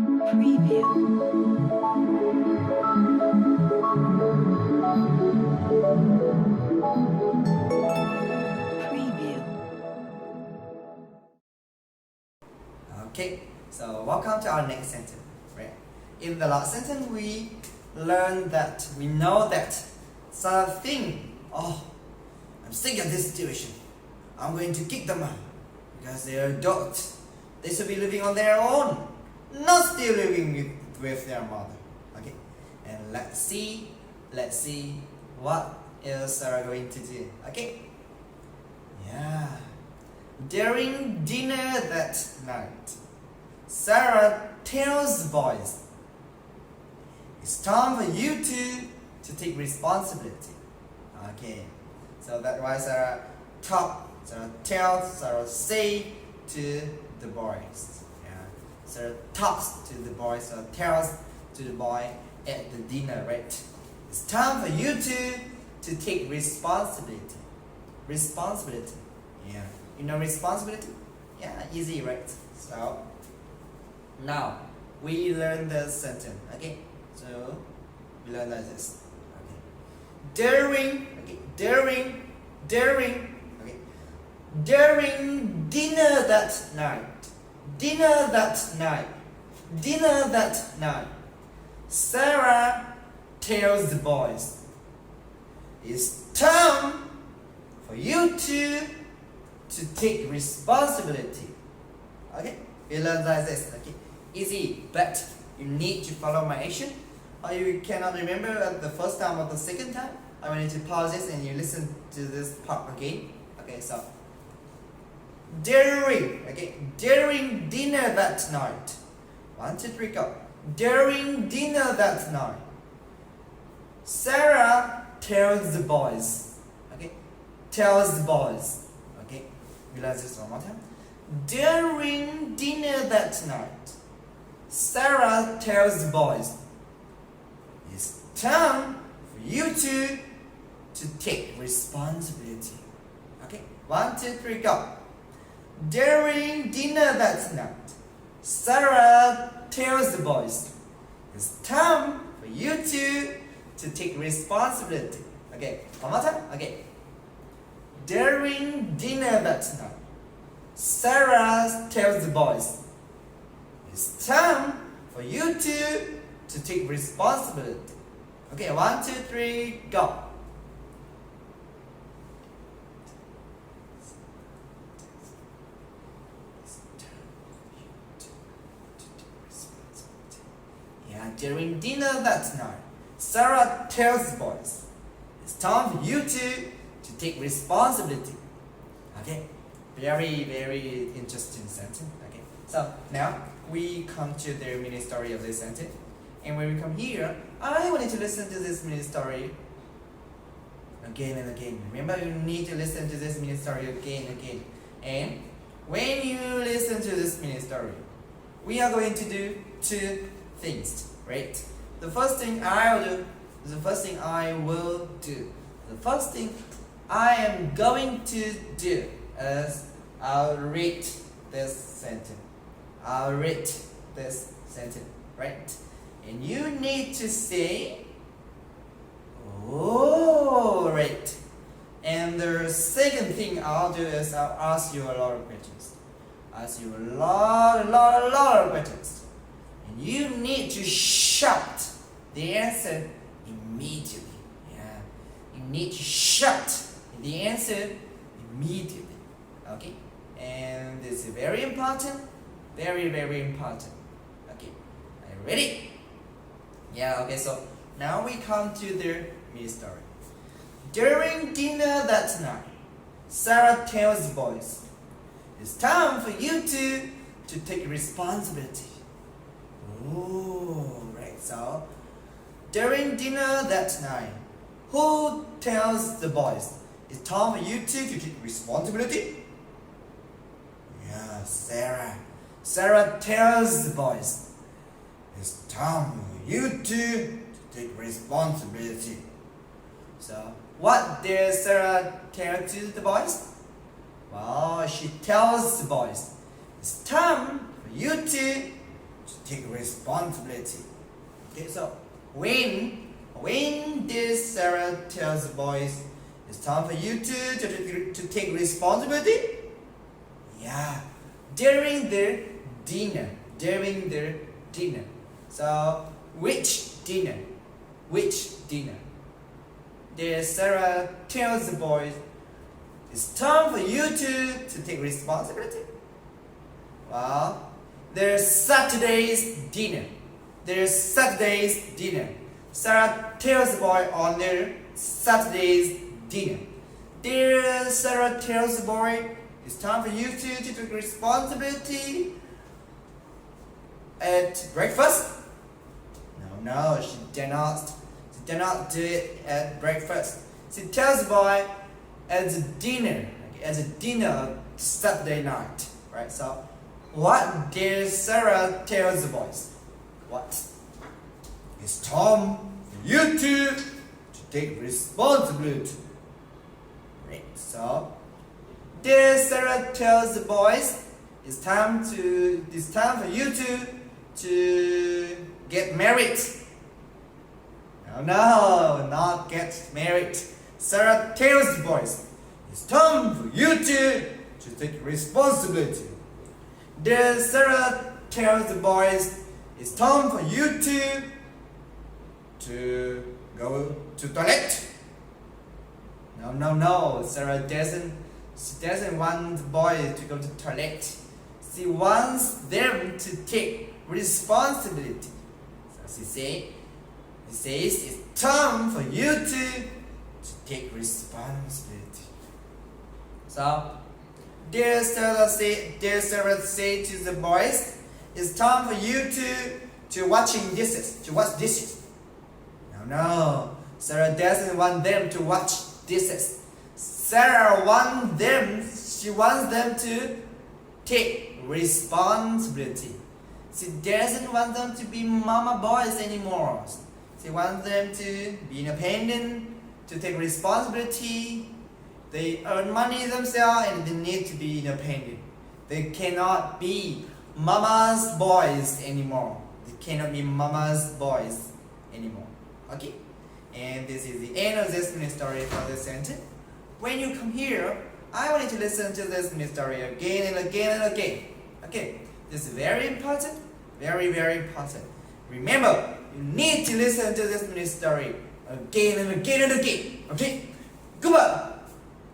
Preview. Preview. Okay, so welcome to our next sentence. Right? In the last sentence, we know that something. Oh, I'm sick of this situation. I'm going to kick them out because they are adults. They should be living on their own, not still living with their mother. Okay, and let's see what is Sarah going to do. Okay, yeah. During dinner that night, Sarah tells the boys, "It's time for you to take responsibility." Okay, so that's why Sarah tells, Sarah say to the boys. Yeah. Sarah talks to the boys, Sarah tells to the boy at the dinner, right? It's time for you to take responsibility. Responsibility. Yeah. You know responsibility? Yeah, easy, right? So now we learn the sentence. Okay? So we learn like this. Okay. During dinner that night, Sarah tells the boys, "It's time for you to take responsibility." Okay, we learn like this. Okay, easy, but you need to follow my action. Or you cannot remember at the first time or the second time, I want you to pause this and you listen to this part again. Okay, so during dinner that night. 1, 2, 3, go. During dinner that night, Sarah tells the boys. Okay, tells the boys. Okay, we learn this one more time. During dinner that night, Sarah tells the boys, "It's time for you to take responsibility." Okay, 1, 2, 3, go. During dinner that night, Sarah tells the boys, "It's time for you to take responsibility." Okay, one more time. Okay. During dinner that night, Sarah tells the boys, "It's time for you to take responsibility." Okay, 1, 2, 3, go. Yeah, during dinner that night, Sarah tells the boys, "It's time for you to take responsibility." Okay, very, very interesting sentence. Okay, so now we come to the mini story of this sentence. And when we come here, I want you to listen to this mini story again and again. Remember, you need to listen to this mini story again and again. And when you listen to this mini story, we are going to do 2 things, right? The first thing I am going to do is I'll read this sentence. Right? And you need to say, "Oh, right." And the second thing I'll do is I'll ask you a lot of questions. Ask you a lot of questions. And you need to shout the answer immediately. Yeah. You need to shout the answer immediately. Okay? And this is very important. Very, very important. Okay. Are you ready? Yeah, okay, so now we come to the mini story. During dinner that night, Sarah tells the boys, "It's time for you to take responsibility." Oh, right, so during dinner that night, who tells the boys, "It's time for you to take responsibility"? Yeah, Sarah. Sarah tells the boys, "It's time for you to take responsibility." So, what did Sarah tell to the boys? Well, she tells the boys, "It's time for you to to take responsibility. Okay, so when this Sarah tells the boys, it's time for you to take responsibility. Yeah, during their dinner. So which dinner? There Sarah tells the boys, it's time for you to take responsibility. Well, there's Saturday's dinner. Sarah tells the boy on their Saturday's dinner. There Sarah tells the boy, it's time for you to take responsibility at breakfast. No, she did not do it at breakfast. She tells the boy at the dinner Saturday night, right? So, what did Sarah tell the boys? What? It's time for you to take responsibility, right? So, did Sarah tells the boys, it's time for you to get married. No, not get married. Sarah tells the boys, it's time for you to take responsibility. Then Sarah tells the boys, it's time for you to go to toilet. No. Sarah doesn't want the boys to go to toilet. She wants them to take responsibility. So she says it's time for you to take responsibility. So dear Sarah say to the boys, it's time for you to watch dishes. No. Sarah doesn't want them to watch dishes. Sarah wants them to take responsibility. She doesn't want them to be mama boys anymore. She wants them to be independent, to take responsibility. They earn money themselves and they need to be independent. They cannot be mama's boys anymore. Okay? And this is the end of this mini story for this sentence. When you come here, I want you to listen to this mini story again and again and again. Okay? This is very important. Very, very important. Remember, you need to listen to this mini story again and again and again. Okay? Goodbye.